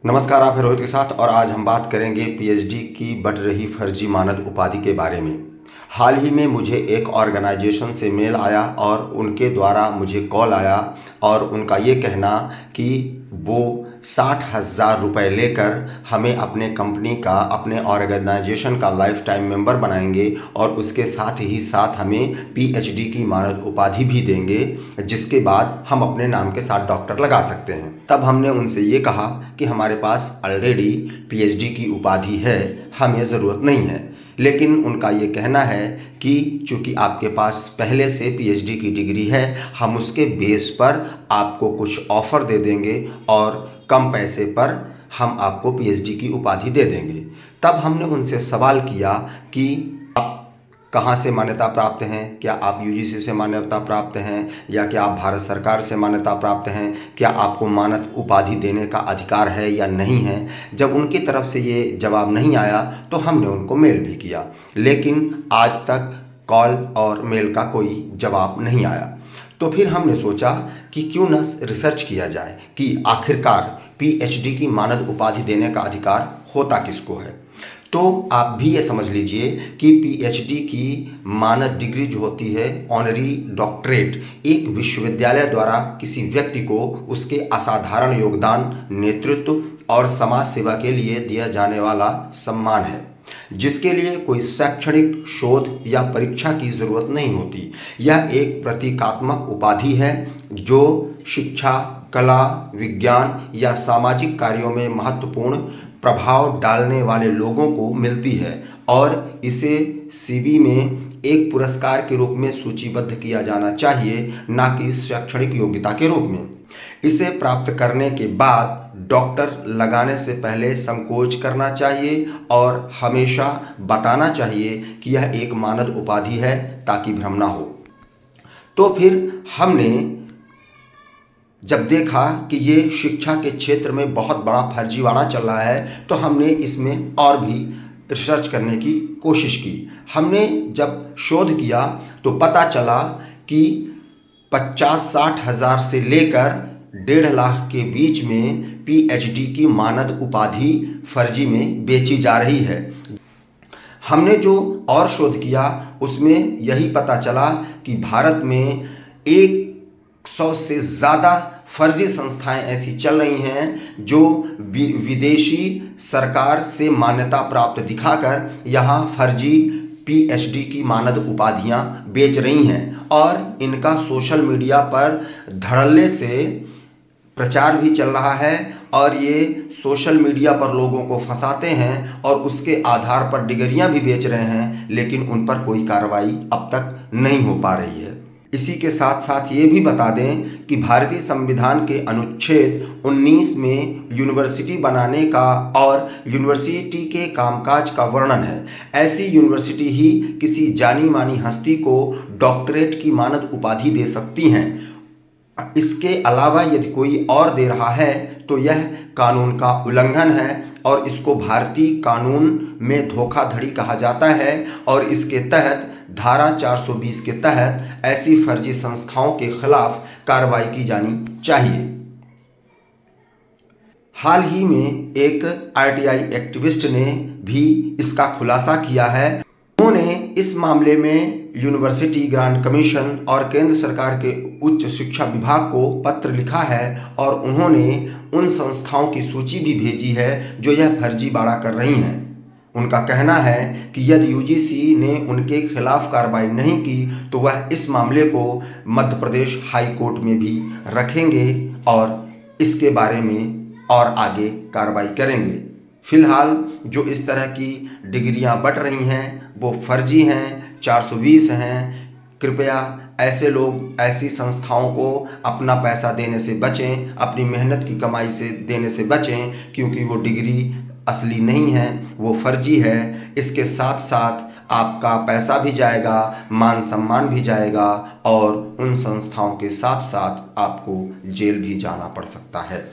नमस्कार, आप हैं रोहित के साथ और आज हम बात करेंगे पीएचडी की बढ़ रही फर्जी मानद उपाधि के बारे में। हाल ही में मुझे एक ऑर्गेनाइजेशन से मेल आया और उनके द्वारा मुझे कॉल आया और उनका ये कहना कि वो 60,000 रुपये लेकर हमें अपने कंपनी का, अपने ऑर्गेनाइजेशन का लाइफ टाइम मेंबर बनाएंगे और उसके साथ ही साथ हमें पीएचडी की मानद उपाधि भी देंगे, जिसके बाद हम अपने नाम के साथ डॉक्टर लगा सकते हैं। तब हमने उनसे ये कहा कि हमारे पास ऑलरेडी पीएचडी की उपाधि है, हमें ज़रूरत नहीं है। लेकिन उनका ये कहना है कि चूँकि आपके पास पहले से पीएचडी की डिग्री है, हम उसके बेस पर आपको कुछ ऑफ़र दे देंगे और कम पैसे पर हम आपको पीएचडी की उपाधि दे देंगे। तब हमने उनसे सवाल किया कि कहाँ से मान्यता प्राप्त हैं, क्या आप यूजीसी से मान्यता प्राप्त हैं या क्या आप भारत सरकार से मान्यता प्राप्त हैं, क्या आपको मानद उपाधि देने का अधिकार है या नहीं है। जब उनकी तरफ से ये जवाब नहीं आया तो हमने उनको मेल भी किया, लेकिन आज तक कॉल और मेल का कोई जवाब नहीं आया। तो फिर हमने सोचा कि क्यों न रिसर्च किया जाए कि आखिरकार पीएचडी की मानद उपाधि देने का अधिकार होता किसको है। तो आप भी ये समझ लीजिए कि पीएचडी की मानद डिग्री जो होती है, ऑनरी डॉक्टरेट, एक विश्वविद्यालय द्वारा किसी व्यक्ति को उसके असाधारण योगदान, नेतृत्व और समाज सेवा के लिए दिया जाने वाला सम्मान है, जिसके लिए कोई शैक्षणिक शोध या परीक्षा की जरूरत नहीं होती। यह एक प्रतीकात्मक उपाधि है जो शिक्षा, कला, विज्ञान या सामाजिक कार्यों में महत्वपूर्ण प्रभाव डालने वाले लोगों को मिलती है और इसे सीवी में एक पुरस्कार के रूप में सूचीबद्ध किया जाना चाहिए, न कि शैक्षणिक योग्यता के रूप में। इसे प्राप्त करने के बाद डॉक्टर लगाने से पहले संकोच करना चाहिए और हमेशा बताना चाहिए कि यह एक मानद उपाधि है, ताकि भ्रम ना हो। तो फिर हमने जब देखा कि ये शिक्षा के क्षेत्र में बहुत बड़ा फर्जीवाड़ा चल रहा है, तो हमने इसमें और भी रिसर्च करने की कोशिश की। हमने जब शोध किया तो पता चला कि 50-60 हज़ार से लेकर 1.5 लाख के बीच में पीएचडी की मानद उपाधि फर्जी में बेची जा रही है। हमने जो और शोध किया उसमें यही पता चला कि भारत में 100 से ज़्यादा फर्जी संस्थाएं ऐसी चल रही हैं जो विदेशी सरकार से मान्यता प्राप्त दिखाकर यहाँ फर्जी पीएचडी की मानद उपाधियाँ बेच रही हैं और इनका सोशल मीडिया पर धड़ल्ले से प्रचार भी चल रहा है और ये सोशल मीडिया पर लोगों को फंसाते हैं और उसके आधार पर डिग्रियां भी बेच रहे हैं, लेकिन उन पर कोई कार्रवाई अब तक नहीं हो पा रही है। इसी के साथ साथ ये भी बता दें कि भारतीय संविधान के अनुच्छेद 19 में यूनिवर्सिटी बनाने का और यूनिवर्सिटी के कामकाज का वर्णन है। ऐसी यूनिवर्सिटी ही किसी जानी मानी हस्ती को डॉक्टरेट की मानद उपाधि दे सकती हैं। इसके अलावा यदि कोई और दे रहा है तो यह कानून का उल्लंघन है और इसको भारतीय कानून में धोखाधड़ी कहा जाता है और इसके तहत धारा 420 के तहत ऐसी फर्जी संस्थाओं के खिलाफ कार्रवाई की जानी चाहिए। हाल ही में एक आरटीआई एक्टिविस्ट ने भी इसका खुलासा किया है। उन्होंने इस मामले में यूनिवर्सिटी ग्रांट कमीशन और केंद्र सरकार के उच्च शिक्षा विभाग को पत्र लिखा है और उन्होंने उन संस्थाओं की सूची भी भेजी है जो यह फर्जीवाड़ा कर रही हैं। उनका कहना है कि यदि यूजीसी ने उनके खिलाफ कार्रवाई नहीं की तो वह इस मामले को मध्य प्रदेश हाई कोर्ट में भी रखेंगे और इसके बारे में और आगे कार्रवाई करेंगे। फिलहाल जो इस तरह की डिग्रियां बढ़ रही हैं वो फर्जी हैं, 420 हैं। कृपया ऐसे लोग, ऐसी संस्थाओं को अपना पैसा देने से बचें, अपनी मेहनत की कमाई से देने से बचें, क्योंकि वो डिग्री असली नहीं है, वो फर्जी है। इसके साथ साथ आपका पैसा भी जाएगा, मान सम्मान भी जाएगा और उन संस्थाओं के साथ साथ आपको जेल भी जाना पड़ सकता है।